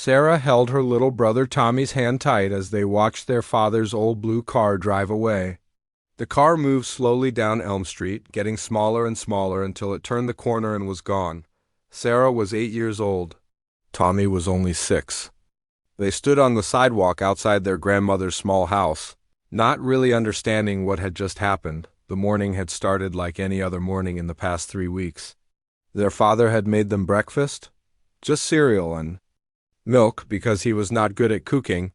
Sarah held her little brother Tommy's hand tight as they watched their father's old blue car drive away. The car moved slowly down Elm Street, getting smaller and smaller until it turned the corner and was gone. Sarah was 8 years old. Tommy was only 6. They stood on the sidewalk outside their grandmother's small house, not really understanding what had just happened. The morning had started like any other morning in the past 3 weeks. Their father had made them breakfast, just cereal and milk because he was not good at cooking.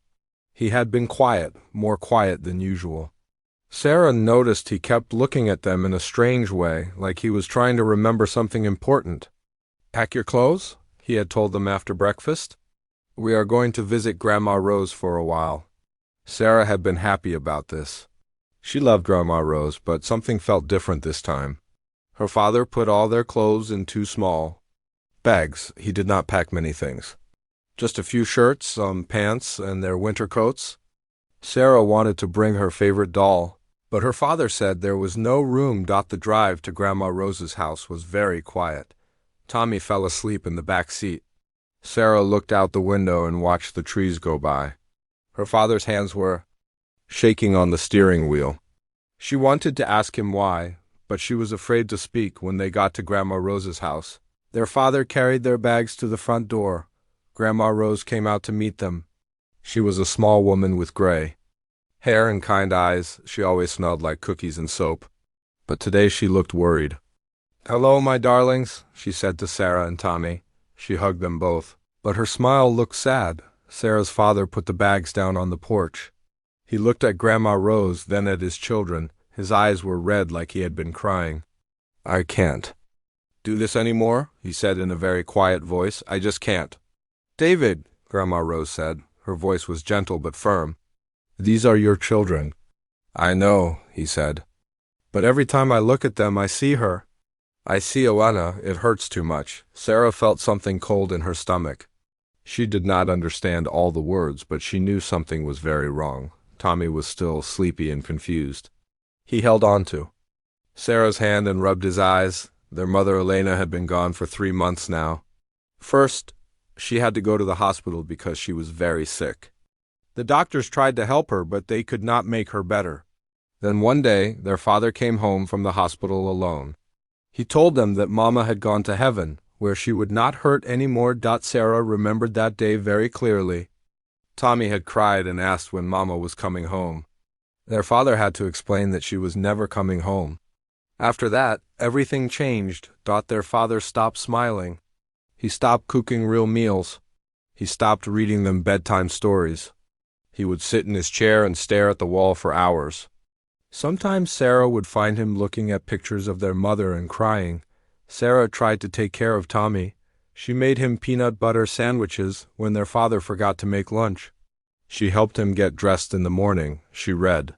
He had been quiet, more quiet than usual. Sarah noticed he kept looking at them in a strange way, like he was trying to remember something important. "Pack your clothes," he had told them after breakfast. "We are going to visit Grandma Rose for a while." Sarah had been happy about this. She loved Grandma Rose, but something felt different this time. Her father put all their clothes in 2 small bags. He did not pack many things. Just a few shirts, some pants, and their winter coats. Sarah wanted to bring her favorite doll, but her father said there was no room. The drive to Grandma Rose's house was very quiet. Tommy fell asleep in the back seat. Sarah looked out the window and watched the trees go by. Her father's hands were shaking on the steering wheel. She wanted to ask him why, but she was afraid to speak. When they got to Grandma Rose's house, their father carried their bags to the front door. Grandma Rose came out to meet them. She was a small woman with gray hair and kind eyes. She always smelled like cookies and soap, but today she looked worried. "Hello, my darlings," she said to Sarah and Tommy. She hugged them both, but her smile looked sad. Sarah's father put the bags down on the porch. He looked at Grandma Rose, then at his children. His eyes were red like he had been crying. "I can't do this anymore," he said in a very quiet voice. "I just can't." "David," Grandma Rose said. Her voice was gentle but firm. "These are your children." "I know," he said. "But every time I look at them, I see her. I see Oana. It hurts too much." Sarah felt something cold in her stomach. She did not understand all the words, but she knew something was very wrong. Tommy was still sleepy and confused. He held on to Sarah's hand and rubbed his eyes. Their mother Elena had been gone for 3 months now. First, she had to go to the hospital because she was very sick. The doctors tried to help her, but they could not make her better. Then one day, their father came home from the hospital alone. He told them that Mama had gone to heaven, where she would not hurt any more. Sarah remembered that day very clearly. Tommy had cried and asked when Mama was coming home. Their father had to explain that she was never coming home. After that, everything changed. Their father stopped smiling. He stopped cooking real meals. He stopped reading them bedtime stories. He would sit in his chair and stare at the wall for hours. Sometimes Sarah would find him looking at pictures of their mother and crying. Sarah tried to take care of Tommy. She made him peanut butter sandwiches when their father forgot to make lunch. She helped him get dressed in the morning. She read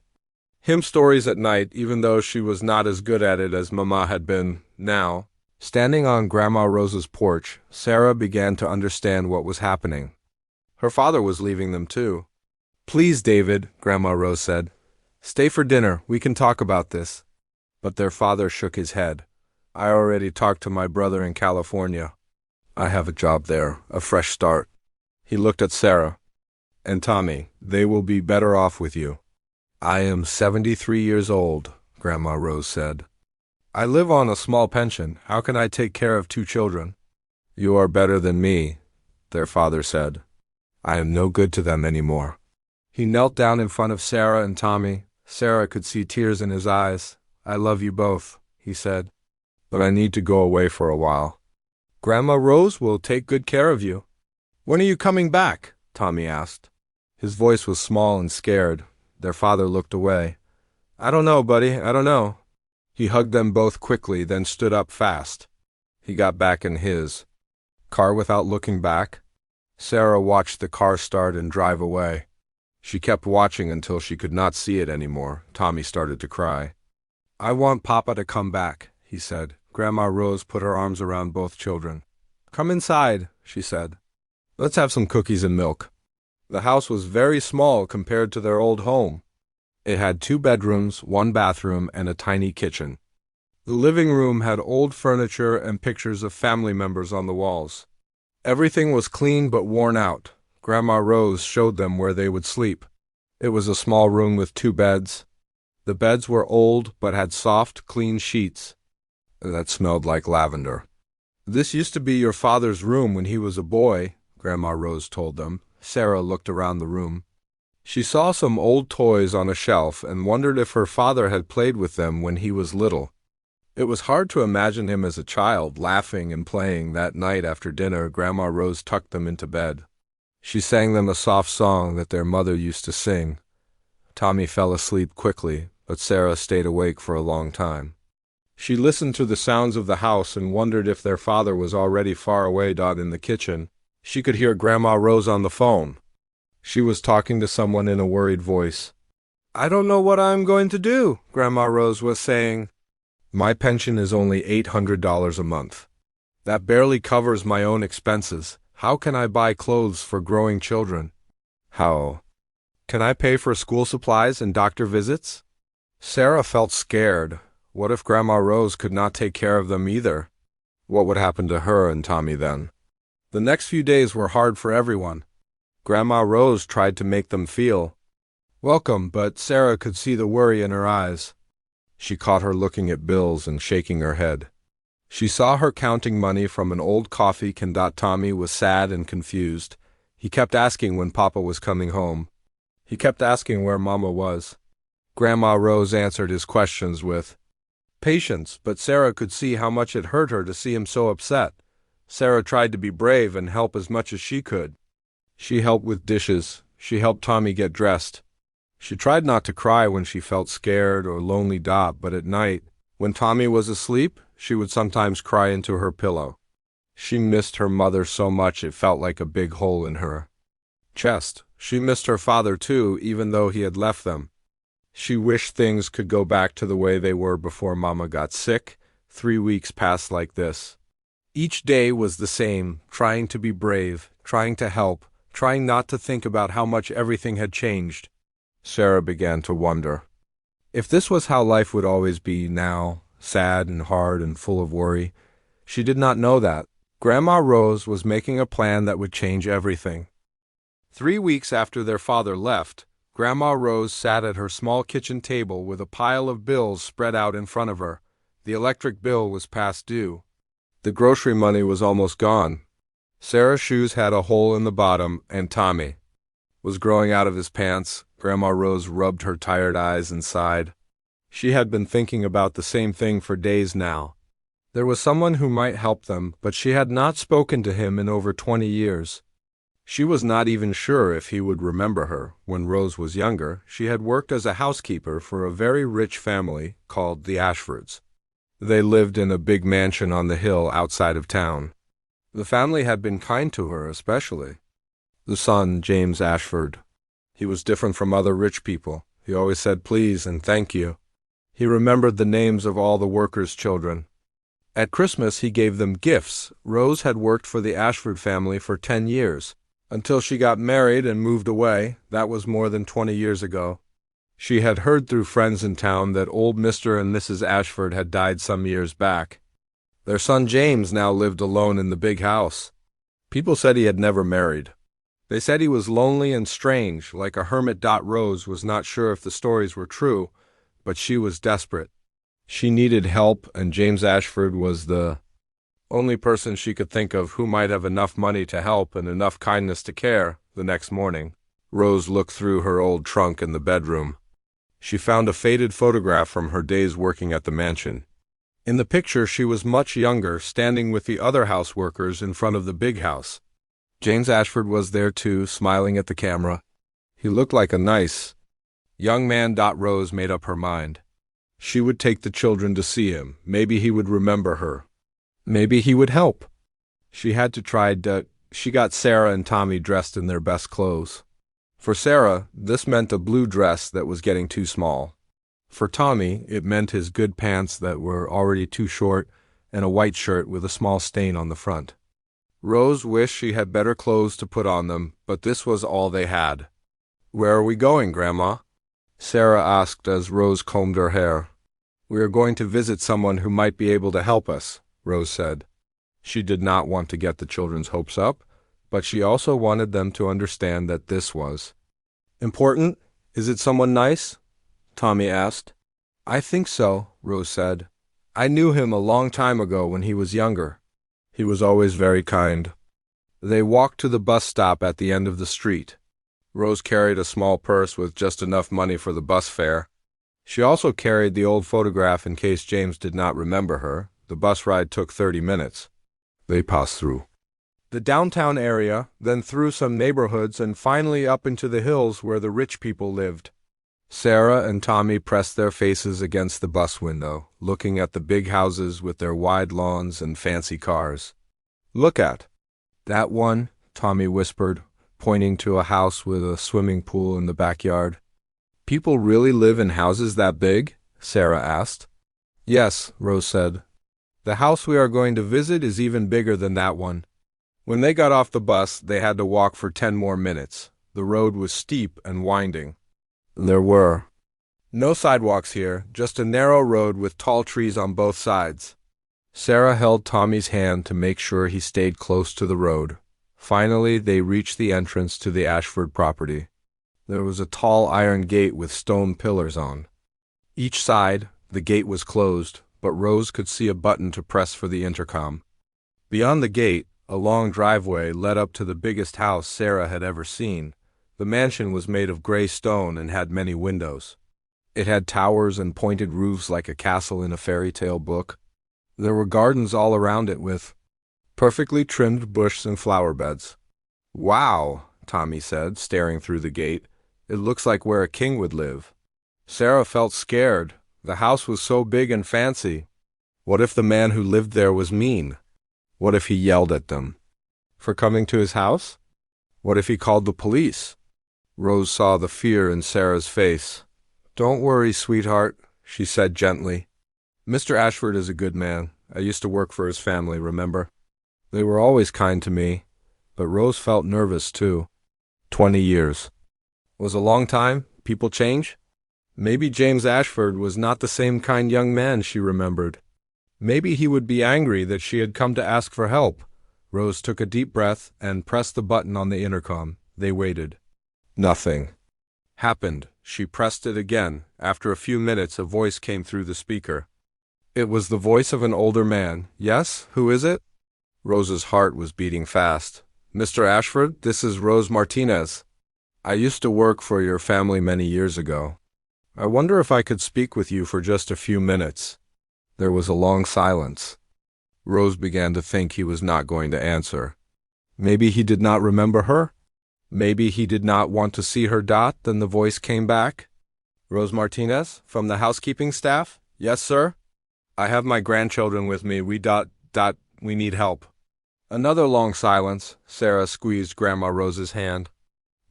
him stories at night, even though she was not as good at it as Mama had been. Now, standing on Grandma Rose's porch, Sarah began to understand what was happening. Her father was leaving them too. "Please, David," Grandma Rose said. "Stay for dinner. We can talk about this." But their father shook his head. "I already talked to my brother in California. I have a job there, a fresh start." He looked at Sarah. "And Tommy, they will be better off with you." "I am 73 years old," Grandma Rose said. "I live on a small pension. How can I take care of 2 children?" "You are better than me," their father said. "I am no good to them anymore." He knelt down in front of Sarah and Tommy. Sarah could see tears in his eyes. "I love you both," he said. "But I need to go away for a while. Grandma Rose will take good care of you." "When are you coming back?" Tommy asked. His voice was small and scared. Their father looked away. "I don't know, buddy, I don't know." He hugged them both quickly, then stood up fast. He got back in his car without looking back. Sarah watched the car start and drive away. She kept watching until she could not see it anymore. Tommy started to cry. "I want Papa to come back," he said. Grandma Rose put her arms around both children. "Come inside," she said. "Let's have some cookies and milk." The house was very small compared to their old home. It had 2 bedrooms, 1 bathroom, and a tiny kitchen. The living room had old furniture and pictures of family members on the walls. Everything was clean but worn out. Grandma Rose showed them where they would sleep. It was a small room with 2 beds. The beds were old but had soft, clean sheets that smelled like lavender. "This used to be your father's room when he was a boy," Grandma Rose told them. Sarah looked around the room. She saw some old toys on a shelf and wondered if her father had played with them when he was little. It was hard to imagine him as a child, laughing and playing. That night after dinner, Grandma Rose tucked them into bed. She sang them a soft song that their mother used to sing. Tommy fell asleep quickly, but Sarah stayed awake for a long time. She listened to the sounds of the house and wondered if their father was already far away in the kitchen. She could hear Grandma Rose on the phone. She was talking to someone in a worried voice. "I don't know what I'm going to do," Grandma Rose was saying. "My pension is only $800 a month. That barely covers my own expenses. How can I buy clothes for growing children? How can I pay for school supplies and doctor visits?" Sarah felt scared. What if Grandma Rose could not take care of them either? What would happen to her and Tommy then? The next few days were hard for everyone. Grandma Rose tried to make them feel welcome, but Sarah could see the worry in her eyes. She caught her looking at bills and shaking her head. She saw her counting money from an old coffee can. Tommy was sad and confused. He kept asking when Papa was coming home. He kept asking where Mama was. Grandma Rose answered his questions with patience, but Sarah could see how much it hurt her to see him so upset. Sarah tried to be brave and help as much as she could. She helped with dishes. She helped Tommy get dressed. She tried not to cry when she felt scared or lonely, but at night, when Tommy was asleep, she would sometimes cry into her pillow. She missed her mother so much it felt like a big hole in her chest. She missed her father too, even though he had left them. She wished things could go back to the way they were before Mama got sick. 3 weeks passed like this. Each day was the same, trying to be brave, trying to help, trying not to think about how much everything had changed. Sarah began to wonder if this was how life would always be now, sad and hard and full of worry. She did not know that. Grandma Rose was making a plan that would change everything. 3 weeks after their father left, Grandma Rose sat at her small kitchen table with a pile of bills spread out in front of her. The electric bill was past due. The grocery money was almost gone. Sarah's shoes had a hole in the bottom, and Tommy was growing out of his pants. Grandma Rose rubbed her tired eyes and sighed. She had been thinking about the same thing for days now. There was someone who might help them, but she had not spoken to him in over 20 years. She was not even sure if he would remember her. When Rose was younger, she had worked as a housekeeper for a very rich family called the Ashfords. They lived in a big mansion on the hill outside of town. The family had been kind to her, especially the son, James Ashford. He was different from other rich people. He always said please and thank you. He remembered the names of all the workers' children. At Christmas, he gave them gifts. Rose had worked for the Ashford family for 10 years, until she got married and moved away. That was more than 20 years ago. She had heard through friends in town that old Mr. and Mrs. Ashford had died some years back. Their son James now lived alone in the big house. People said he had never married. They said he was lonely and strange, like a hermit. Rose was not sure if the stories were true, but she was desperate. She needed help, and James Ashford was the only person she could think of who might have enough money to help and enough kindness to care. The next morning, Rose looked through her old trunk in the bedroom. She found a faded photograph from her days working at the mansion. In the picture, she was much younger, standing with the other house workers in front of the big house. James Ashford was there too, smiling at the camera. He looked like a nice young man. Rose made up her mind. She would take the children to see him. Maybe he would remember her. Maybe he would help. She had to try. She got Sarah and Tommy dressed in their best clothes. For Sarah, this meant a blue dress that was getting too small. For Tommy, it meant his good pants that were already too short and a white shirt with a small stain on the front. Rose wished she had better clothes to put on them, but this was all they had. "Where are we going, Grandma?" Sarah asked as Rose combed her hair. "We are going to visit someone who might be able to help us," Rose said. She did not want to get the children's hopes up, but she also wanted them to understand that this was important. Is it someone nice? Tommy asked. I think so, Rose said. I knew him a long time ago when he was younger. He was always very kind. They walked to the bus stop at the end of the street. Rose carried a small purse with just enough money for the bus fare. She also carried the old photograph in case James did not remember her. The bus ride took 30 minutes. They passed through the downtown area, then through some neighborhoods and finally up into the hills where the rich people lived. Sarah and Tommy pressed their faces against the bus window, looking at the big houses with their wide lawns and fancy cars. Look at that one, Tommy whispered, pointing to a house with a swimming pool in the backyard. People really live in houses that big? Sarah asked. Yes, Rose said. The house we are going to visit is even bigger than that one. When they got off the bus, they had to walk for 10 more minutes. The road was steep and winding. There were no sidewalks here, just a narrow road with tall trees on both sides. Sarah held Tommy's hand to make sure he stayed close to the road. Finally, they reached the entrance to the Ashford property. There was a tall iron gate with stone pillars on each side. The gate was closed, but Rose could see a button to press for the intercom. Beyond the gate, a long driveway led up to the biggest house Sarah had ever seen. The mansion was made of gray stone and had many windows. It had towers and pointed roofs like a castle in a fairy tale book. There were gardens all around it with perfectly trimmed bushes and flower beds. Wow, Tommy said, staring through the gate. It looks like where a king would live. Sarah felt scared. The house was so big and fancy. What if the man who lived there was mean? What if he yelled at them for coming to his house? What if he called the police? Rose saw the fear in Sarah's face. Don't worry, sweetheart, she said gently. Mr. Ashford is a good man. I used to work for his family, remember? They were always kind to me, but Rose felt nervous too. 20 years. Was a long time? People change? Maybe James Ashford was not the same kind young man she remembered. Maybe he would be angry that she had come to ask for help. Rose took a deep breath and pressed the button on the intercom. They waited. Nothing happened. She pressed it again. After a few minutes, a voice came through the speaker. It was the voice of an older man. Yes? Who is it? Rose's heart was beating fast. Mr. Ashford, this is Rose Martinez. I used to work for your family many years ago. I wonder if I could speak with you for just a few minutes. There was a long silence. Rose began to think he was not going to answer. Maybe he did not remember her? Maybe he did not want to see her. Then the voice came back. Rose Martinez, from the housekeeping staff? Yes, sir. I have my grandchildren with me. We need help. Another long silence. Sarah squeezed Grandma Rose's hand.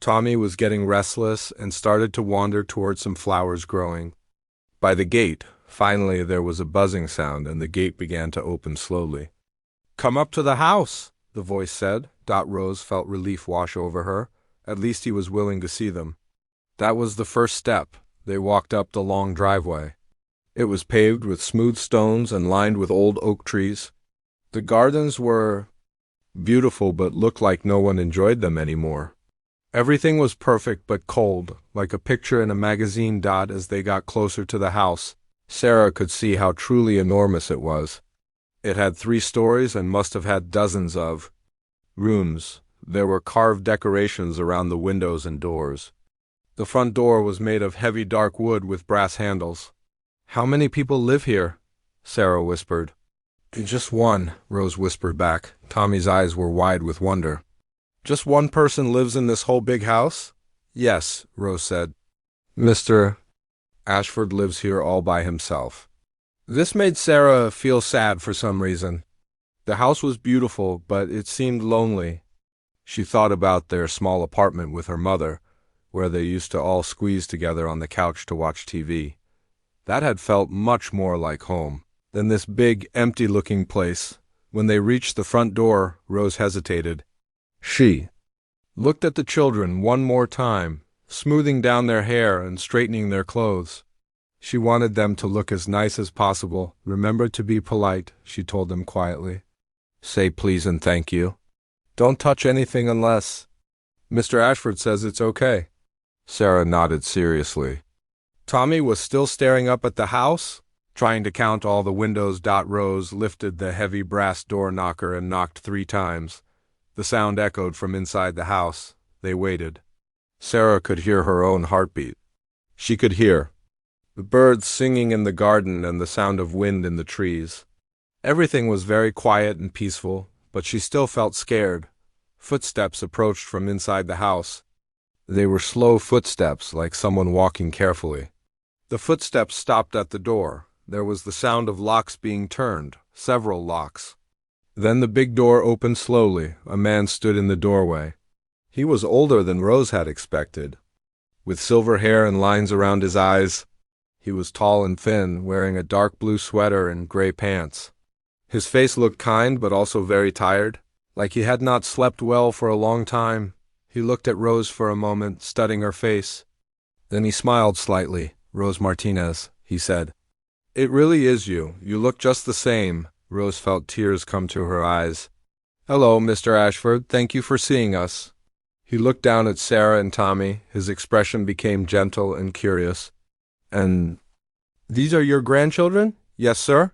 Tommy was getting restless and started to wander toward some flowers growing by the gate. Finally, there was a buzzing sound, and the gate began to open slowly. Come up to the house, the voice said. Rose felt relief wash over her. At least he was willing to see them. That was the first step. They walked up the long driveway. It was paved with smooth stones and lined with old oak trees. The gardens were beautiful but looked like no one enjoyed them anymore. Everything was perfect but cold, like a picture in a magazine. As they got closer to the house, Sarah could see how truly enormous it was. It had 3 stories and must have had dozens of rooms. There were carved decorations around the windows and doors. The front door was made of heavy dark wood with brass handles. How many people live here? Sarah whispered. Just one, Rose whispered back. Tommy's eyes were wide with wonder. Just one person lives in this whole big house? Yes, Rose said. Mr. Ashford lives here all by himself. This made Sarah feel sad for some reason. The house was beautiful, but it seemed lonely. She thought about their small apartment with her mother, where they used to all squeeze together on the couch to watch TV. That had felt much more like home than this big, empty-looking place. When they reached the front door, Rose hesitated. She looked at the children one more time, smoothing down their hair and straightening their clothes. She wanted them to look as nice as possible. Remember to be polite, she told them quietly. Say please and thank you. Don't touch anything unless Mr. Ashford says it's okay. Sarah nodded seriously. Tommy was still staring up at the house, trying to count all the windows. Rose lifted the heavy brass door knocker and knocked 3 times. The sound echoed from inside the house. They waited. Sarah could hear her own heartbeat. She could hear the birds singing in the garden and the sound of wind in the trees. Everything was very quiet and peaceful, but she still felt scared. Footsteps approached from inside the house. They were slow footsteps, like someone walking carefully. The footsteps stopped at the door. There was the sound of locks being turned, several locks. Then the big door opened slowly. A man stood in the doorway. He was older than Rose had expected, with silver hair and lines around his eyes. He was tall and thin, wearing a dark blue sweater and gray pants. His face looked kind but also very tired, like he had not slept well for a long time. He looked at Rose for a moment, studying her face. Then he smiled slightly. "Rose Martinez," he said. "It really is you. You look just the same." Rose felt tears come to her eyes. "Hello, Mr. Ashford. Thank you for seeing us." He looked down at Sarah and Tommy. His expression became gentle and curious. "And these are your grandchildren?" "Yes, sir."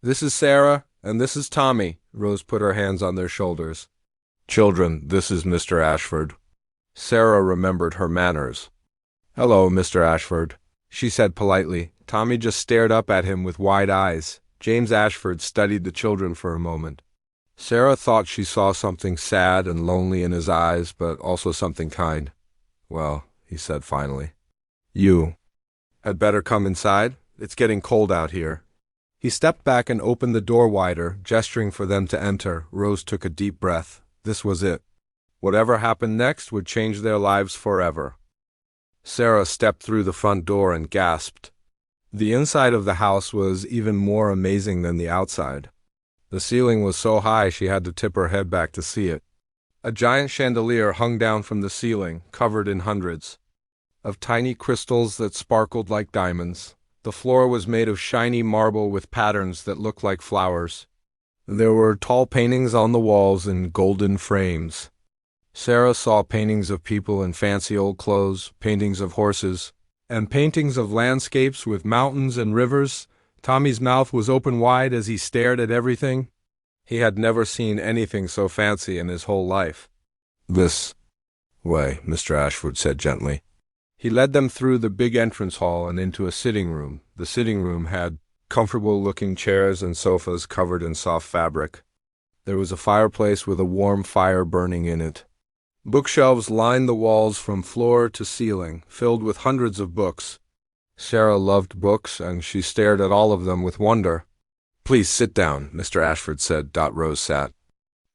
"This is Sarah, and this is Tommy." Rose put her hands on their shoulders. "Children, this is Mr. Ashford." Sarah remembered her manners. "Hello, Mr. Ashford," she said politely. Tommy just stared up at him with wide eyes. James Ashford studied the children for a moment. Sarah thought she saw something sad and lonely in his eyes, but also something kind. "Well," he said finally, "you had better come inside. It's getting cold out here." He stepped back and opened the door wider, gesturing for them to enter. Rose took a deep breath. This was it. Whatever happened next would change their lives forever. Sarah stepped through the front door and gasped. The inside of the house was even more amazing than the outside. The ceiling was so high she had to tip her head back to see it. A giant chandelier hung down from the ceiling, covered in hundreds of tiny crystals that sparkled like diamonds. The floor was made of shiny marble with patterns that looked like flowers. There were tall paintings on the walls in golden frames. Sarah saw paintings of people in fancy old clothes, paintings of horses, and paintings of landscapes with mountains and rivers. Tommy's mouth was open wide as he stared at everything. He had never seen anything so fancy in his whole life. "This way," Mr. Ashford said gently. He led them through the big entrance hall and into a sitting room. The sitting room had comfortable-looking chairs and sofas covered in soft fabric. There was a fireplace with a warm fire burning in it. Bookshelves lined the walls from floor to ceiling, filled with hundreds of books. Sarah loved books, and she stared at all of them with wonder. "Please sit down," Mr. Ashford said. Rose sat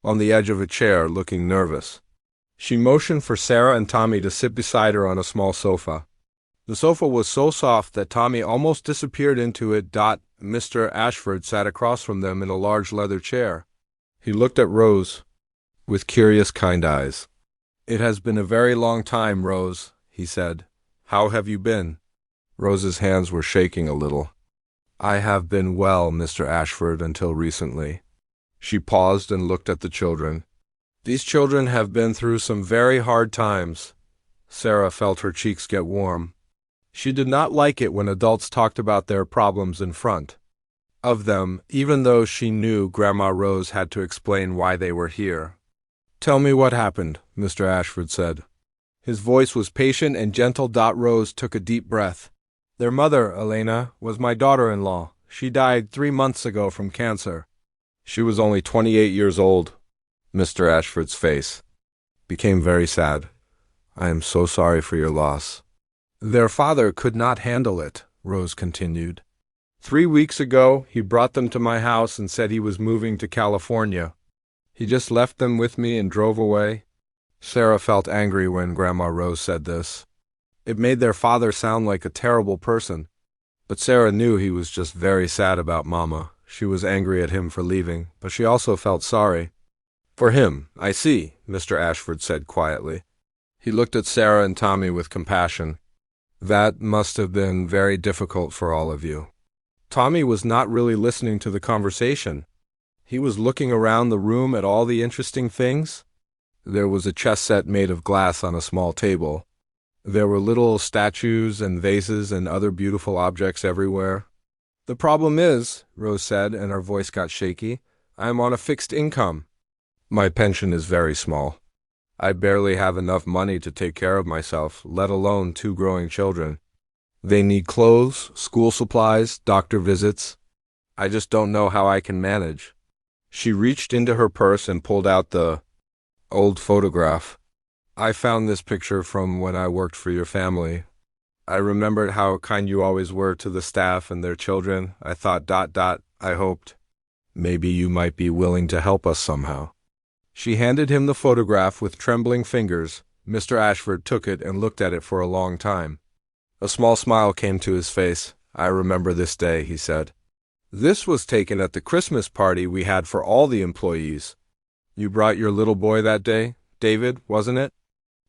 on the edge of a chair, looking nervous. She motioned for Sarah and Tommy to sit beside her on a small sofa. The sofa was so soft that Tommy almost disappeared into it. Mr. Ashford sat across from them in a large leather chair. He looked at Rose with curious, kind eyes. "It has been a very long time, Rose," he said. "How have you been?" Rose's hands were shaking a little. "I have been well, Mr. Ashford, until recently." She paused and looked at the children. "These children have been through some very hard times." Sarah felt her cheeks get warm. She did not like it when adults talked about their problems in front of them, even though she knew Grandma Rose had to explain why they were here. "Tell me what happened," Mr. Ashford said. His voice was patient and gentle. Rose took a deep breath. "Their mother, Elena, was my daughter-in-law. She died 3 months ago from cancer. She was only 28 years old." Mr. Ashford's face became very sad. "I am so sorry for your loss." "Their father could not handle it," Rose continued. 3 weeks ago, he brought them to my house and said he was moving to California. He just left them with me and drove away." Sarah felt angry when Grandma Rose said this. It made their father sound like a terrible person. But Sarah knew he was just very sad about Mama. She was angry at him for leaving, but she also felt sorry for him. "I see," Mr. Ashford said quietly. He looked at Sarah and Tommy with compassion. "That must have been very difficult for all of you." Tommy was not really listening to the conversation. He was looking around the room at all the interesting things. There was a chess set made of glass on a small table. There were little statues and vases and other beautiful objects everywhere. "The problem is," Rose said, and her voice got shaky, "I am on a fixed income. My pension is very small. I barely have enough money to take care of myself, let alone 2 growing children. They need clothes, school supplies, doctor visits. I just don't know how I can manage." She reached into her purse and pulled out the old photograph. "I found this picture from when I worked for your family. I remembered how kind you always were to the staff and their children. I thought ... I hoped maybe you might be willing to help us somehow." She handed him the photograph with trembling fingers. Mr. Ashford took it and looked at it for a long time. A small smile came to his face. "I remember this day," he said. "This was taken at the Christmas party we had for all the employees. You brought your little boy that day, David, wasn't it?"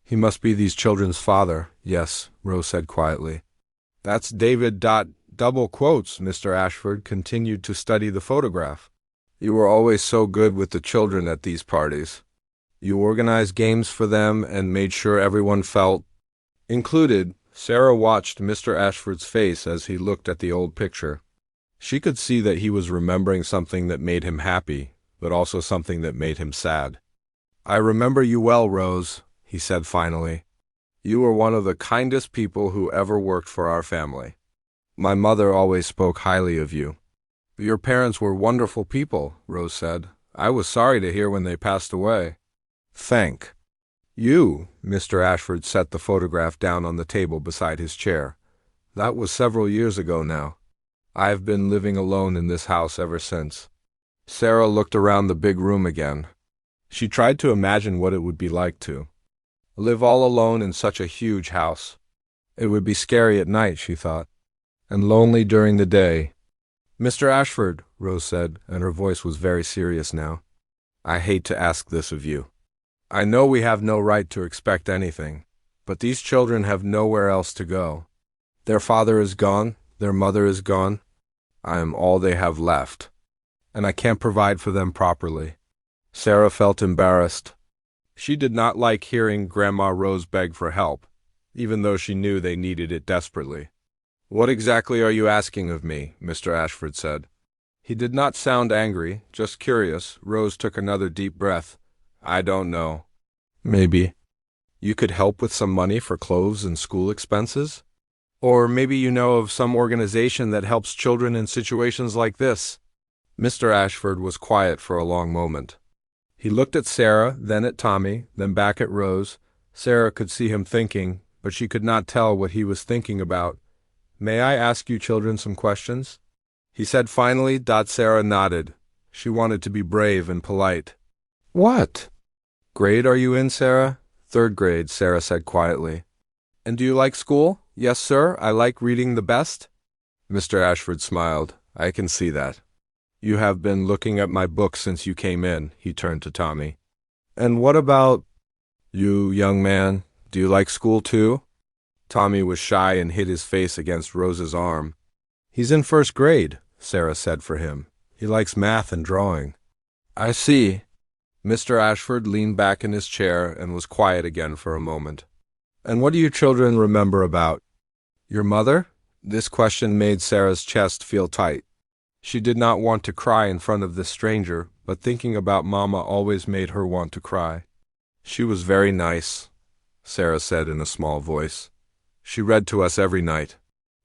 "He must be these children's father." "Yes," Rose said quietly. "That's David ... double quotes." Mr. Ashford continued to study the photograph. "You were always so good with the children at these parties. You organized games for them and made sure everyone felt included." Sarah watched Mr. Ashford's face as he looked at the old picture. She could see that he was remembering something that made him happy, but also something that made him sad. "I remember you well, Rose," he said finally. "You were one of the kindest people who ever worked for our family. My mother always spoke highly of you." "Your parents were wonderful people," Rose said. "I was sorry to hear when they passed away." "Thank you." Mr. Ashford set the photograph down on the table beside his chair. "That was several years ago now. I've been living alone in this house ever since." Sarah looked around the big room again. She tried to imagine what it would be like to live all alone in such a huge house. It would be scary at night, she thought, and lonely during the day. "Mr. Ashford," Rose said, and her voice was very serious now, "I hate to ask this of you. I know we have no right to expect anything, but these children have nowhere else to go. Their father is gone, their mother is gone. I am all they have left, and I can't provide for them properly." Sarah felt embarrassed. She did not like hearing Grandma Rose beg for help, even though she knew they needed it desperately. "What exactly are you asking of me?" Mr. Ashford said. He did not sound angry, just curious. Rose took another deep breath. "I don't know. Maybe you could help with some money for clothes and school expenses? Or maybe you know of some organization that helps children in situations like this?" Mr. Ashford was quiet for a long moment. He looked at Sarah, then at Tommy, then back at Rose. Sarah could see him thinking, but she could not tell what he was thinking about. "May I ask you children some questions?" he said finally. Sarah nodded. She wanted to be brave and polite. "What grade are you in, Sarah?" "3rd grade," Sarah said quietly. "And do you like school?" "Yes, sir, I like reading the best." Mr. Ashford smiled. "I can see that. You have been looking at my book since you came in." He turned to Tommy. "And what about you, young man? Do you like school too?" Tommy was shy and hid his face against Rose's arm. "He's in 1st grade," Sarah said for him. "He likes math and drawing." "I see." Mr. Ashford leaned back in his chair and was quiet again for a moment. "And what do you children remember about your mother?" This question made Sarah's chest feel tight. She did not want to cry in front of this stranger, but thinking about Mama always made her want to cry. "She was very nice," Sarah said in a small voice. "She read to us every night.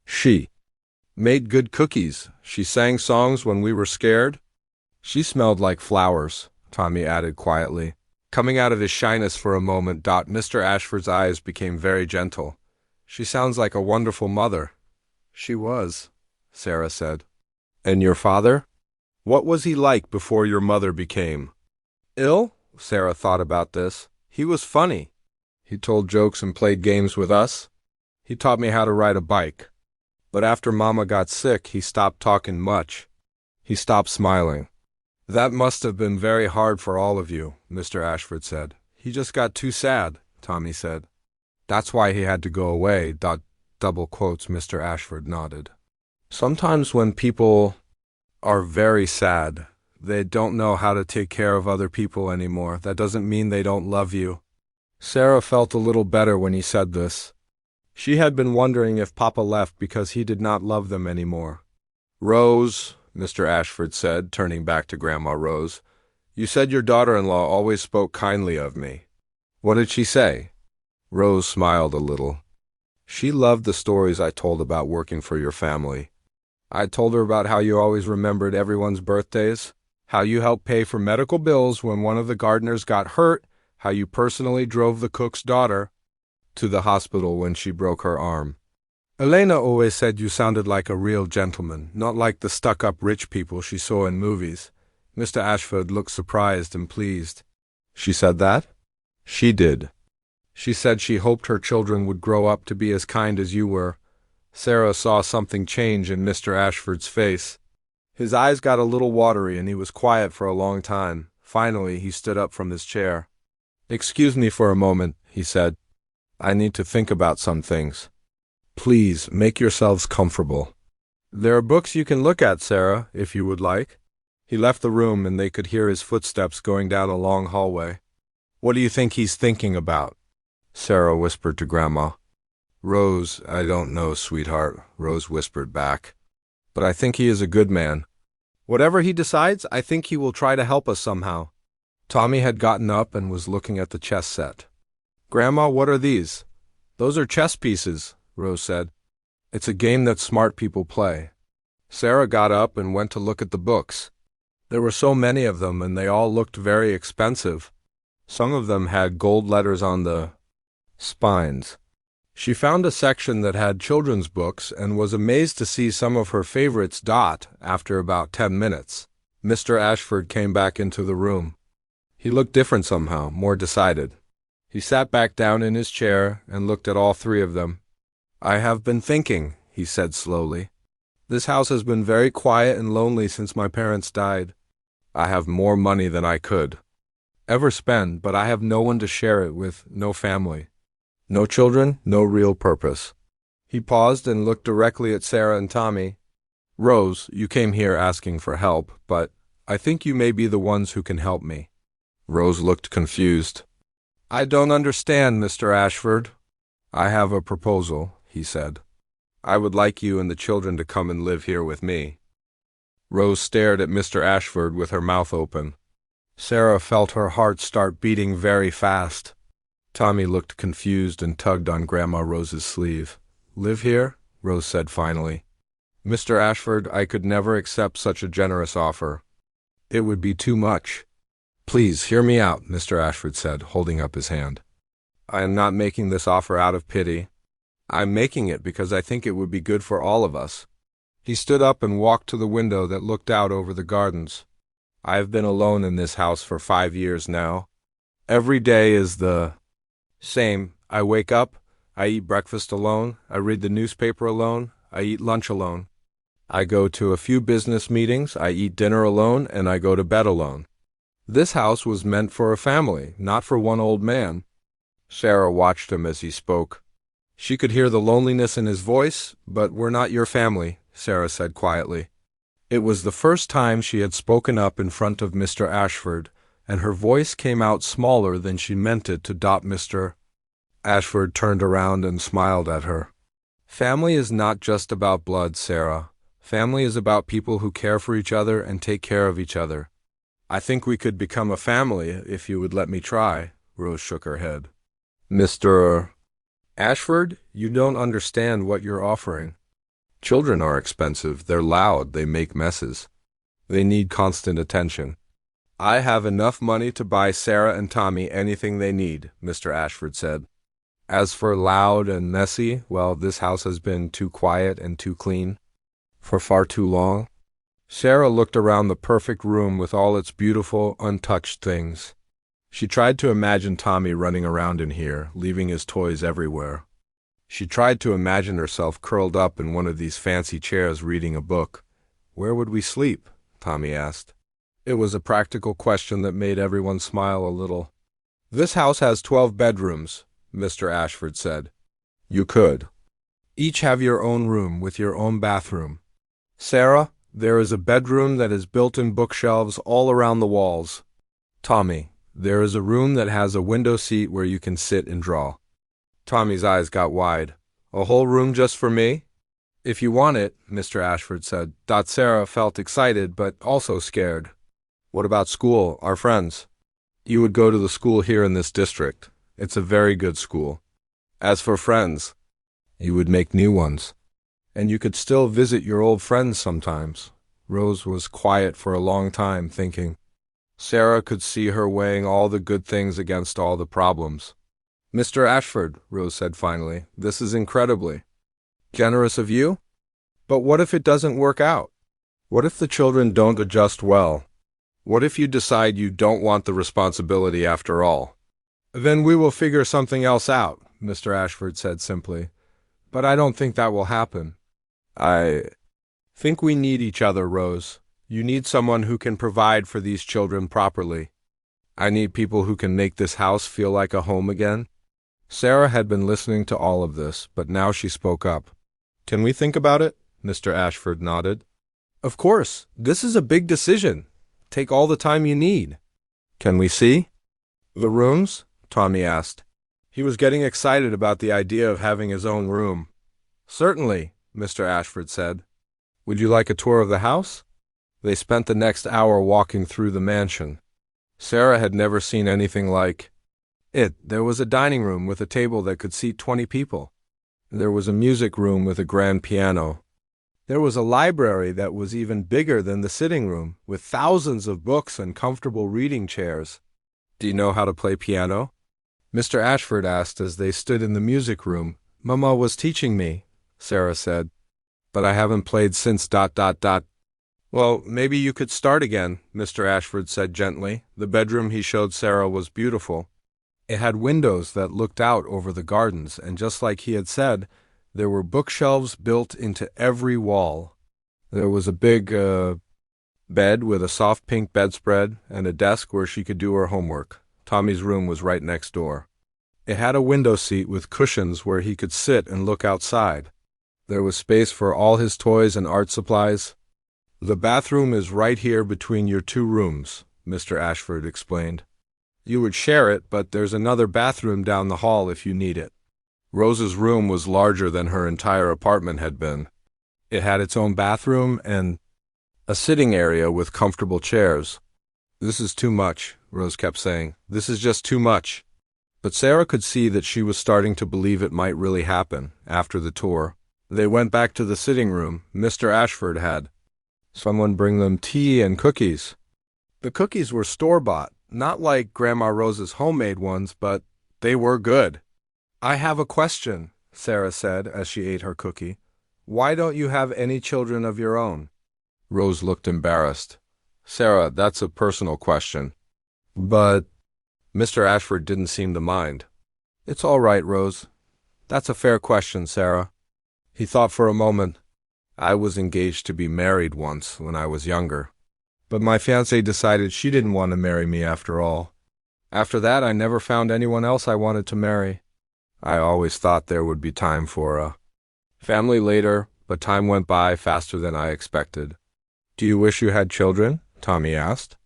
She made good cookies. She sang songs when we were scared. She smelled like flowers," Tommy added quietly. Coming out of his shyness for a moment, Mr. Ashford's eyes became very gentle. "She sounds like a wonderful mother." "She was," Sarah said. "And your father? What was he like before your mother became ill?" Sarah thought about this. "He was funny. He told jokes and played games with us. He taught me how to ride a bike. But after Mama got sick, he stopped talking much. He stopped smiling." "That must have been very hard for all of you," Mr. Ashford said. "He just got too sad," Tommy said. "That's why he had to go away." Double quotes, Mr. Ashford nodded. "Sometimes when people are very sad, They don't know how to take care of other people anymore. That doesn't mean they don't love you." Sarah felt a little better when he said this. She had been wondering if Papa left because he did not love them anymore. "Rose," Mr. Ashford said, turning back to Grandma Rose, "you said your daughter-in-law always spoke kindly of me. What did she say?" Rose smiled a little. "She loved the stories I told about working for your family. I told her about how you always remembered everyone's birthdays, how you helped pay for medical bills when one of the gardeners got hurt, how you personally drove the cook's daughter to the hospital when she broke her arm. Elena always said you sounded like a real gentleman, not like the stuck-up rich people she saw in movies." Mr. Ashford looked surprised and pleased. "She said that?" "She did. She said she hoped her children would grow up to be as kind as you were." Sarah saw something change in Mr. Ashford's face. His eyes got a little watery and he was quiet for a long time. Finally, he stood up from his chair. "Excuse me for a moment," he said. "I need to think about some things. Please, make yourselves comfortable. There are books you can look at, Sarah, if you would like." He left the room and they could hear his footsteps going down a long hallway. "What do you think he's thinking about?" Sarah whispered to Grandma. "Rose, I don't know, sweetheart," Rose whispered back. "But I think he is a good man. Whatever he decides, I think he will try to help us somehow." Tommy had gotten up and was looking at the chess set. "Grandma, what are these?" "Those are chess pieces," Rose said. "It's a game that smart people play." Sarah got up and went to look at the books. There were so many of them, and they all looked very expensive. Some of them had gold letters on the spines. She found a section that had children's books and was amazed to see some of her favorites dot after about 10 minutes. Mr. Ashford came back into the room. He looked different somehow, more decided. He sat back down in his chair and looked at all three of them. "I have been thinking," he said slowly. "This house has been very quiet and lonely since my parents died. I have more money than I could ever spend, but I have no one to share it with, no family. No children, no real purpose." He paused and looked directly at Sarah and Tommy. "Rose, you came here asking for help, but I think you may be the ones who can help me." Rose looked confused. "I don't understand, Mr. Ashford." "I have a proposal," he said. "I would like you and the children to come and live here with me." Rose stared at Mr. Ashford with her mouth open. Sarah felt her heart start beating very fast. Tommy looked confused and tugged on Grandma Rose's sleeve. "Live here?" Rose said finally. "Mr. Ashford, I could never accept such a generous offer. It would be too much." "Please, hear me out," Mr. Ashford said, holding up his hand. "I am not making this offer out of pity. I'm making it because I think it would be good for all of us." He stood up and walked to the window that looked out over the gardens. "I have been alone in this house for 5 years now. Every day is the same. I wake up, I eat breakfast alone, I read the newspaper alone, I eat lunch alone. I go to a few business meetings, I eat dinner alone, and I go to bed alone. This house was meant for a family, not for one old man." Sarah watched him as he spoke. She could hear the loneliness in his voice. "But we're not your family," Sarah said quietly. It was the first time she had spoken up in front of Mr. Ashford, and her voice came out smaller than she meant it to. Mr. Ashford turned around and smiled at her. "Family is not just about blood, Sarah. Family is about people who care for each other and take care of each other. I think we could become a family if you would let me try." Rose shook her head. "Mr. Ashford, you don't understand what you're offering. Children are expensive. They're loud. They make messes. They need constant attention. I have enough money to buy Sarah and Tommy anything they need," Mr. Ashford said. "As for loud and messy, well, this house has been too quiet and too clean for far too long." Sarah looked around the perfect room with all its beautiful, untouched things. She tried to imagine Tommy running around in here, leaving his toys everywhere. She tried to imagine herself curled up in one of these fancy chairs reading a book. "Where would we sleep?" Tommy asked. It was a practical question that made everyone smile a little. "This house has 12 bedrooms," Mr. Ashford said. "You could each have your own room with your own bathroom. Sarah, There is a bedroom that is built in bookshelves all around the walls. Tommy, there is a room that has a window seat where you can sit and draw. Tommy's eyes got wide. A whole room just for me? If you want it, Mr. Ashford said. Sarah felt excited but also scared. What about school, our friends? You would go to the school here in this district. It's a very good school. As for friends, you would make new ones. And you could still visit your old friends sometimes. Rose was quiet for a long time, thinking. Sarah could see her weighing all the good things against all the problems. Mr. Ashford, Rose said finally, this is incredibly generous of you. But what if it doesn't work out? What if the children don't adjust well? What if you decide you don't want the responsibility after all? Then we will figure something else out, Mr. Ashford said simply. But I don't think that will happen. I think we need each other, Rose. You need someone who can provide for these children properly. I need people who can make this house feel like a home again. Sarah had been listening to all of this, but now she spoke up. Can we think about it? Mr. Ashford nodded. Of course. This is a big decision. Take all the time you need. Can we see the rooms? Tommy asked. He was getting excited about the idea of having his own room. Certainly, Mr. Ashford said. Would you like a tour of the house? They spent the next hour walking through the mansion. Sarah had never seen anything like it. There was a dining room with a table that could seat 20 people. There was a music room with a grand piano. There was a library that was even bigger than the sitting room, with thousands of books and comfortable reading chairs. Do you know how to play piano? Mr. Ashford asked as they stood in the music room. Mama was teaching me, Sarah said. But I haven't played since ... Well, maybe you could start again, Mr. Ashford said gently. The bedroom he showed Sarah was beautiful. It had windows that looked out over the gardens, and just like he had said, there were bookshelves built into every wall. There was a big bed with a soft pink bedspread and a desk where she could do her homework. Tommy's room was right next door. It had a window seat with cushions where he could sit and look outside. There was space for all his toys and art supplies. The bathroom is right here between your two rooms, Mr. Ashford explained. You would share it, but there's another bathroom down the hall if you need it. Rose's room was larger than her entire apartment had been. It had its own bathroom and a sitting area with comfortable chairs. This is too much, Rose kept saying. This is just too much. But Sarah could see that she was starting to believe it might really happen after the tour. They went back to the sitting room. Mr. Ashford had someone bring them tea and cookies. The cookies were store-bought, not like Grandma Rose's homemade ones, but they were good. I have a question, Sarah said as she ate her cookie. Why don't you have any children of your own? Rose looked embarrassed. Sarah, that's a personal question. But Mr. Ashford didn't seem to mind. It's all right, Rose. That's a fair question, Sarah. He thought for a moment. I was engaged to be married once when I was younger. But my fiancée decided she didn't want to marry me after all. After that, I never found anyone else I wanted to marry. I always thought there would be time for a family later, but time went by faster than I expected. Do you wish you had children? Tommy asked.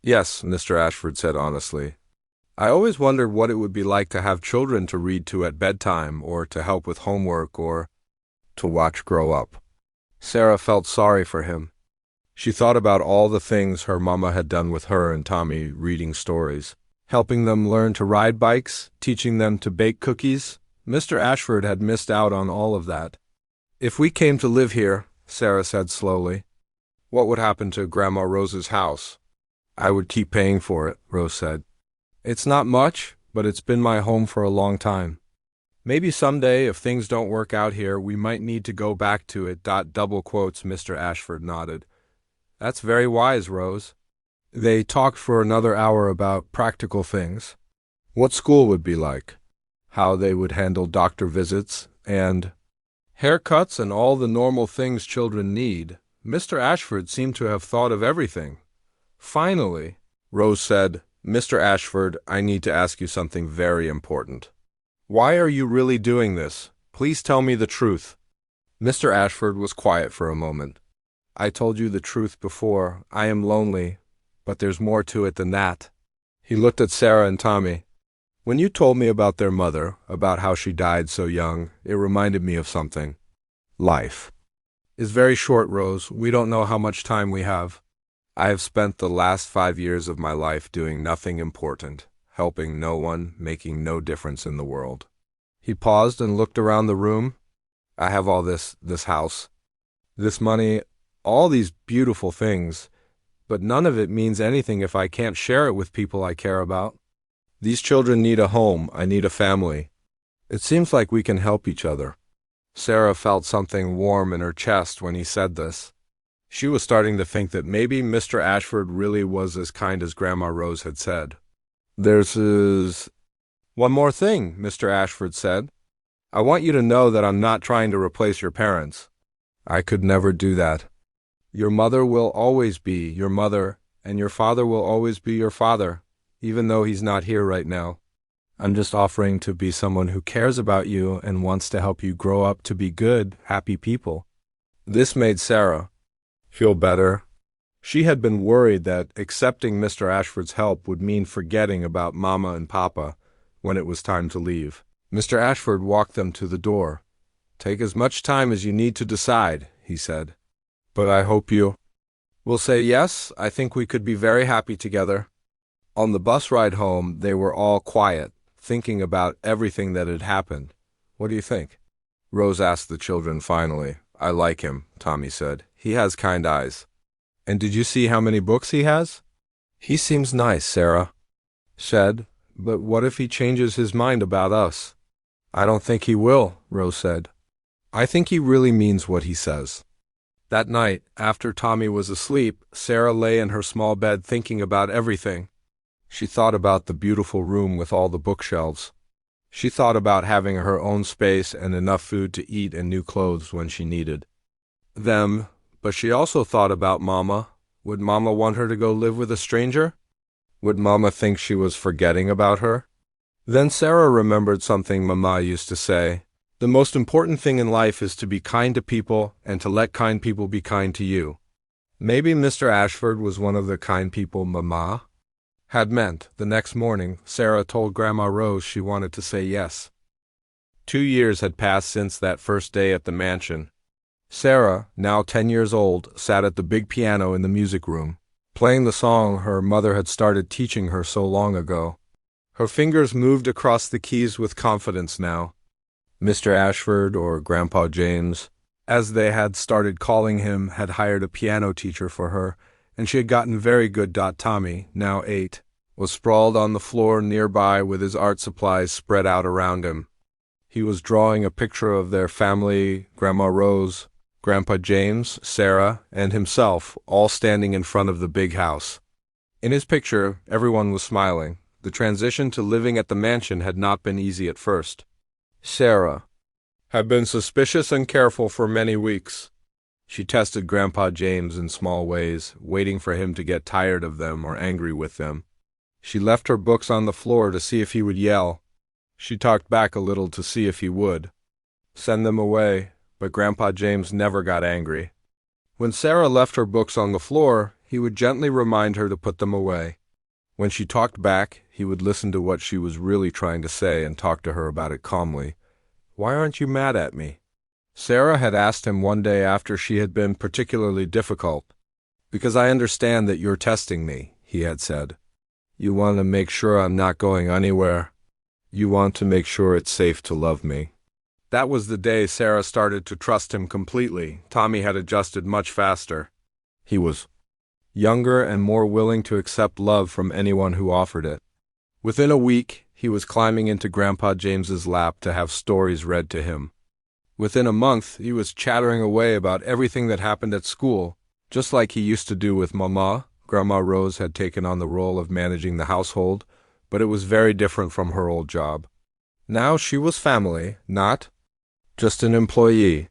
Yes, Mr. Ashford said honestly. I always wondered what it would be like to have children to read to at bedtime, or to help with homework, or to watch grow up. Sarah felt sorry for him. She thought about all the things her mama had done with her and Tommy, reading stories, helping them learn to ride bikes, teaching them to bake cookies. Mr. Ashford had missed out on all of that. If we came to live here, Sarah said slowly, what would happen to Grandma Rose's house? I would keep paying for it, Rose said. It's not much, but it's been my home for a long time. Maybe someday, if things don't work out here, we might need to go back to it. Double quotes, Mr. Ashford nodded. That's very wise, Rose. They talked for another hour about practical things. What school would be like, how they would handle doctor visits, and haircuts and all the normal things children need. Mr. Ashford seemed to have thought of everything. Finally, Rose said, Mr. Ashford, I need to ask you something very important. Why are you really doing this? Please tell me the truth. Mr. Ashford was quiet for a moment. I told you the truth before. I am lonely, but there's more to it than that. He looked at Sarah and Tommy. When you told me about their mother, about how she died so young, it reminded me of something. Life is very short, Rose. We don't know how much time we have. I have spent the last 5 years of my life doing nothing important, helping no one, making no difference in the world. He paused and looked around the room. I have all this house, this money, all these beautiful things, but none of it means anything if I can't share it with people I care about. These children need a home. I need a family. It seems like we can help each other. Sarah felt something warm in her chest when he said this. She was starting to think that maybe Mr. Ashford really was as kind as Grandma Rose had said. There's one more thing, Mr. Ashford said. I want you to know that I'm not trying to replace your parents. I could never do that. Your mother will always be your mother, and your father will always be your father, even though he's not here right now. I'm just offering to be someone who cares about you and wants to help you grow up to be good, happy people. This made Sarah feel better. She had been worried that accepting Mr. Ashford's help would mean forgetting about Mama and Papa when it was time to leave. Mr. Ashford walked them to the door. Take as much time as you need to decide, he said. But I hope you will say yes. I think we could be very happy together. On the bus ride home, they were all quiet, thinking about everything that had happened. What do you think? Rose asked the children finally. I like him, Tommy said. He has kind eyes. And did you see how many books he has? He seems nice, Sarah said. But what if he changes his mind about us? I don't think he will, Rose said. I think he really means what he says. That night, after Tommy was asleep, Sarah lay in her small bed thinking about everything. She thought about the beautiful room with all the bookshelves. She thought about having her own space and enough food to eat and new clothes when she needed them, but she also thought about Mama. Would Mama want her to go live with a stranger? Would Mama think she was forgetting about her? Then Sarah remembered something Mama used to say. The most important thing in life is to be kind to people and to let kind people be kind to you. Maybe Mr. Ashford was one of the kind people Mama had meant. The next morning, Sarah told Grandma Rose she wanted to say yes. 2 years had passed since that first day at the mansion. Sarah, now 10 years old, sat at the big piano in the music room, playing the song her mother had started teaching her so long ago. Her fingers moved across the keys with confidence now. Mr. Ashford, or Grandpa James, as they had started calling him, had hired a piano teacher for her, and she had gotten very good. Tommy, now 8, was sprawled on the floor nearby with his art supplies spread out around him. He was drawing a picture of their family, Grandma Rose, Grandpa James, Sarah, and himself, all standing in front of the big house. In his picture, everyone was smiling. The transition to living at the mansion had not been easy at first. Sarah had been suspicious and careful for many weeks. She tested Grandpa James in small ways, waiting for him to get tired of them or angry with them. She left her books on the floor to see if he would yell. She talked back a little to see if he would send them away, but Grandpa James never got angry. When Sarah left her books on the floor, he would gently remind her to put them away. When she talked back, he would listen to what she was really trying to say and talk to her about it calmly. Why aren't you mad at me? Sarah had asked him one day after she had been particularly difficult. Because I understand that you're testing me, he had said. You want to make sure I'm not going anywhere. You want to make sure it's safe to love me. That was the day Sarah started to trust him completely. Tommy had adjusted much faster. He was younger and more willing to accept love from anyone who offered it. Within a week, he was climbing into Grandpa James's lap to have stories read to him. Within a month, he was chattering away about everything that happened at school, just like he used to do with Mama. Grandma Rose had taken on the role of managing the household, but it was very different from her old job. Now she was family, not just an employee.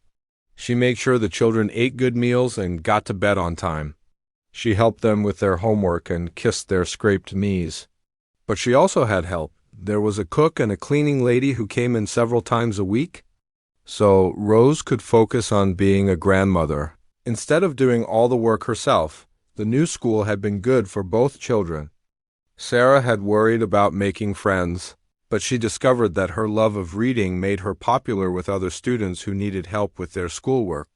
She made sure the children ate good meals and got to bed on time. She helped them with their homework and kissed their scraped knees. But she also had help. There was a cook and a cleaning lady who came in several times a week. So Rose could focus on being a grandmother Instead of doing all the work herself, the new school had been good for both children. Sarah had worried about making friends, but she discovered that her love of reading made her popular with other students who needed help with their schoolwork.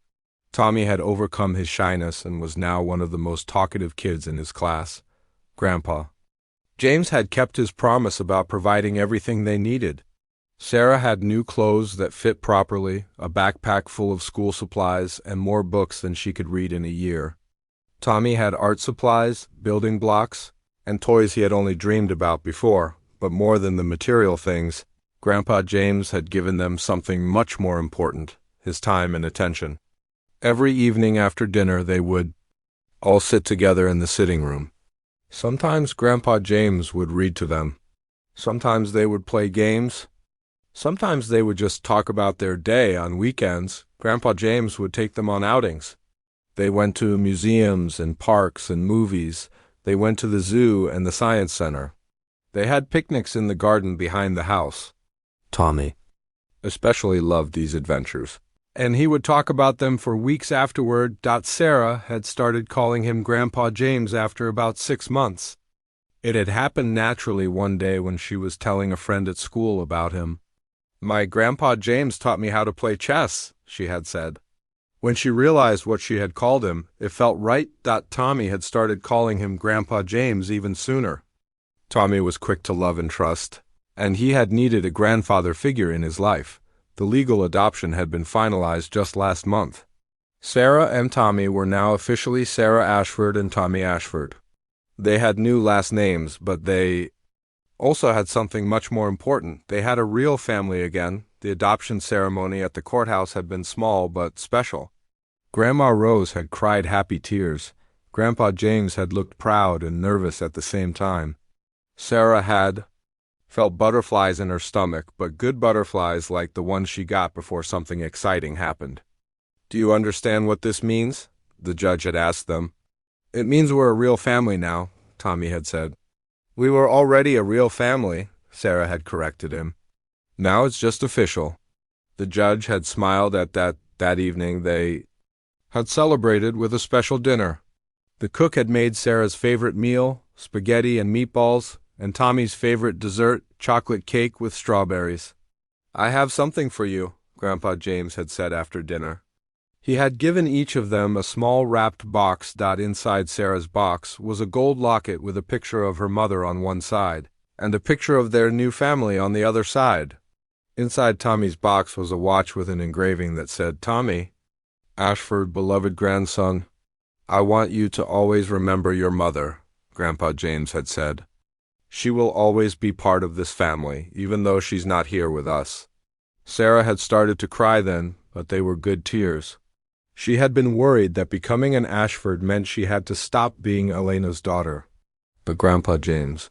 Tommy had overcome his shyness and was now one of the most talkative kids in his class. Grandpa James had kept his promise about providing everything they needed. Sarah had new clothes that fit properly, a backpack full of school supplies, and more books than she could read in a year. Tommy had art supplies, building blocks, and toys he had only dreamed about before, but more than the material things, Grandpa James had given them something much more important, his time and attention. Every evening after dinner they would all sit together in the sitting room. Sometimes Grandpa James would read to them. Sometimes they would play games. Sometimes they would just talk about their day. On weekends, Grandpa James would take them on outings. They went to museums and parks and movies. They went to the zoo and the science center. They had picnics in the garden behind the house. Tommy especially loved these adventures, and he would talk about them for weeks afterward. Sarah had started calling him Grandpa James after about 6 months. It had happened naturally one day when she was telling a friend at school about him. "My Grandpa James taught me how to play chess," she had said. When she realized what she had called him, it felt right. Tommy had started calling him Grandpa James even sooner. Tommy was quick to love and trust, and he had needed a grandfather figure in his life. The legal adoption had been finalized just last month. Sarah and Tommy were now officially Sarah Ashford and Tommy Ashford. They had new last names, but they also had something much more important. They had a real family again. The adoption ceremony at the courthouse had been small but special. Grandma Rose had cried happy tears. Grandpa James had looked proud and nervous at the same time. Sarah had felt butterflies in her stomach, but good butterflies like the ones she got before something exciting happened. "Do you understand what this means?" the judge had asked them. "It means we're a real family now," Tommy had said. "We were already a real family," Sarah had corrected him. "Now it's just official." The judge had smiled at that evening. They had celebrated with a special dinner. The cook had made Sarah's favorite meal, spaghetti and meatballs, and Tommy's favorite dessert, chocolate cake with strawberries. "I have something for you," Grandpa James had said after dinner. He had given each of them a small wrapped box. Inside Sarah's box was a gold locket with a picture of her mother on one side, and a picture of their new family on the other side. Inside Tommy's box was a watch with an engraving that said, "Tommy Ashford, beloved grandson, I want you to always remember your mother," Grandpa James had said. "She will always be part of this family, even though she's not here with us." Sarah had started to cry then, but they were good tears. She had been worried that becoming an Ashford meant she had to stop being Elena's daughter. But Grandpa James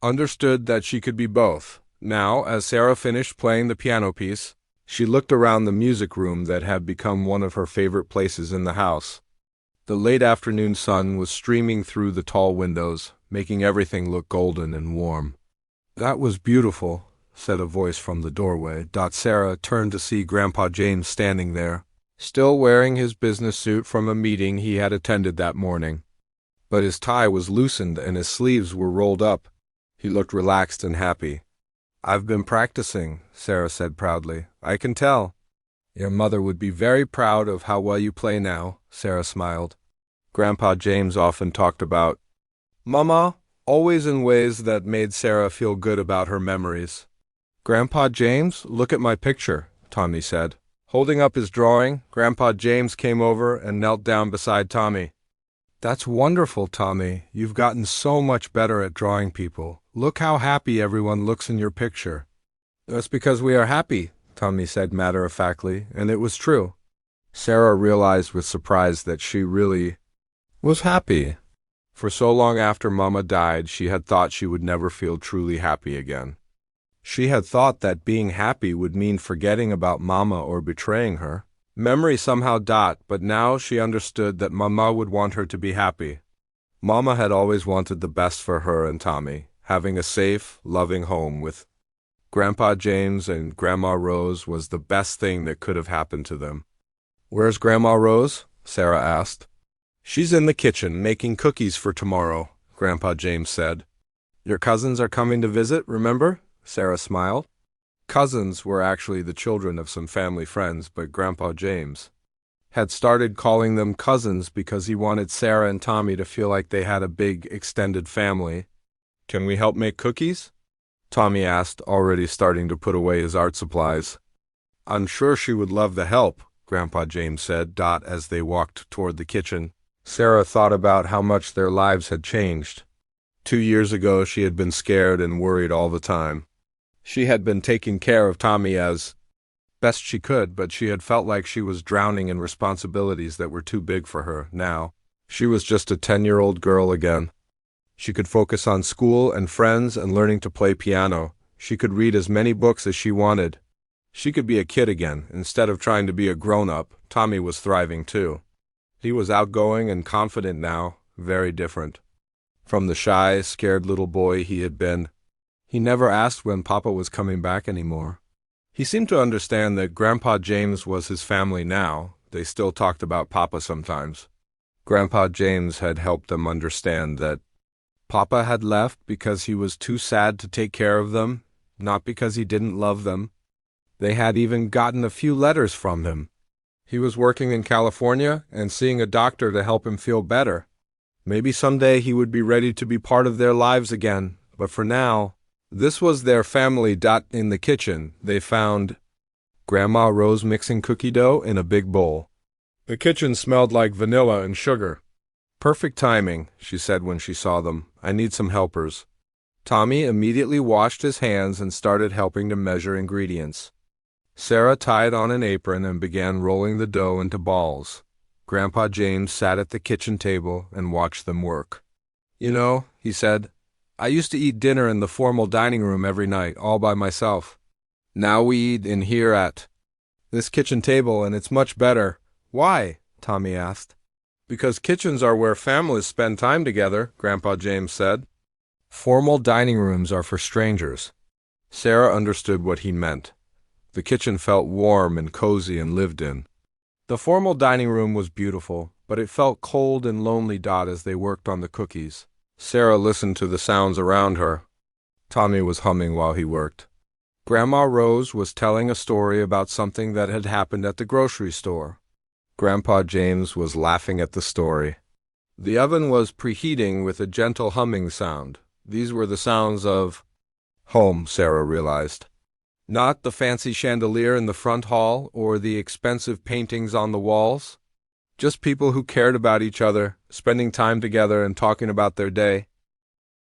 understood that she could be both. Now, as Sarah finished playing the piano piece, she looked around the music room that had become one of her favorite places in the house. The late afternoon sun was streaming through the tall windows, making everything look golden and warm. "That was beautiful," said a voice from the doorway. Sarah turned to see Grandpa James standing there, still wearing his business suit from a meeting he had attended that morning. But his tie was loosened and his sleeves were rolled up. He looked relaxed and happy. "I've been practicing," Sarah said proudly. "I can tell." "Your mother would be very proud of how well you play now," Sarah smiled. Grandpa James often talked about Mama, always in ways that made Sarah feel good about her memories. "Grandpa James, look at my picture," Tommy said. Holding up his drawing, Grandpa James came over and knelt down beside Tommy. "That's wonderful, Tommy. You've gotten so much better at drawing people. Look how happy everyone looks in your picture." "That's because we are happy," Tommy said matter-of-factly, and it was true. Sarah realized with surprise that she really was happy. For so long after Mama died, she had thought she would never feel truly happy again. She had thought that being happy would mean forgetting about Mama or betraying her. Memory somehow but now she understood that Mama would want her to be happy. Mama had always wanted the best for her and Tommy, having a safe, loving home with Grandpa James and Grandma Rose was the best thing that could have happened to them. "Where's Grandma Rose?" Sarah asked. She's in the kitchen making cookies for tomorrow, Grandpa James said. Your cousins are coming to visit, remember? Sarah smiled. Cousins were actually the children of some family friends, but Grandpa James had started calling them cousins because he wanted Sarah and Tommy to feel like they had a big, extended family. Can we help make cookies? Tommy asked, already starting to put away his art supplies. I'm sure she would love the help, Grandpa James said, as they walked toward the kitchen. Sarah thought about how much their lives had changed. 2 years ago, she had been scared and worried all the time. She had been taking care of Tommy as best she could, but she had felt like she was drowning in responsibilities that were too big for her. Now, she was just a 10-year-old girl again. She could focus on school and friends and learning to play piano. She could read as many books as she wanted. She could be a kid again, instead of trying to be a grown-up. Tommy was thriving too. He was outgoing and confident now, very different from the shy, scared little boy he had been. He never asked when Papa was coming back anymore. He seemed to understand that Grandpa James was his family now. They still talked about Papa sometimes. Grandpa James had helped them understand that Papa had left because he was too sad to take care of them, not because he didn't love them. They had even gotten a few letters from him. He was working in California and seeing a doctor to help him feel better. Maybe someday he would be ready to be part of their lives again, but for now, this was their family. In the kitchen, they found Grandma Rose mixing cookie dough in a big bowl. The kitchen smelled like vanilla and sugar. Perfect timing, she said when she saw them. I need some helpers. Tommy immediately washed his hands and started helping to measure ingredients. Sarah tied on an apron and began rolling the dough into balls. Grandpa James sat at the kitchen table and watched them work. You know, he said, I used to eat dinner in the formal dining room every night, all by myself. Now we eat in here at this kitchen table, and it's much better. Why? Tommy asked. Because kitchens are where families spend time together, Grandpa James said. Formal dining rooms are for strangers. Sarah understood what he meant. The kitchen felt warm and cozy and lived in. The formal dining room was beautiful, but it felt cold and lonely. As they worked on the cookies, Sarah listened to the sounds around her. Tommy was humming while he worked. Grandma Rose was telling a story about something that had happened at the grocery store. Grandpa James was laughing at the story. The oven was preheating with a gentle humming sound. These were the sounds of home, Sarah realized. Not the fancy chandelier in the front hall or the expensive paintings on the walls. Just people who cared about each other, spending time together and talking about their day.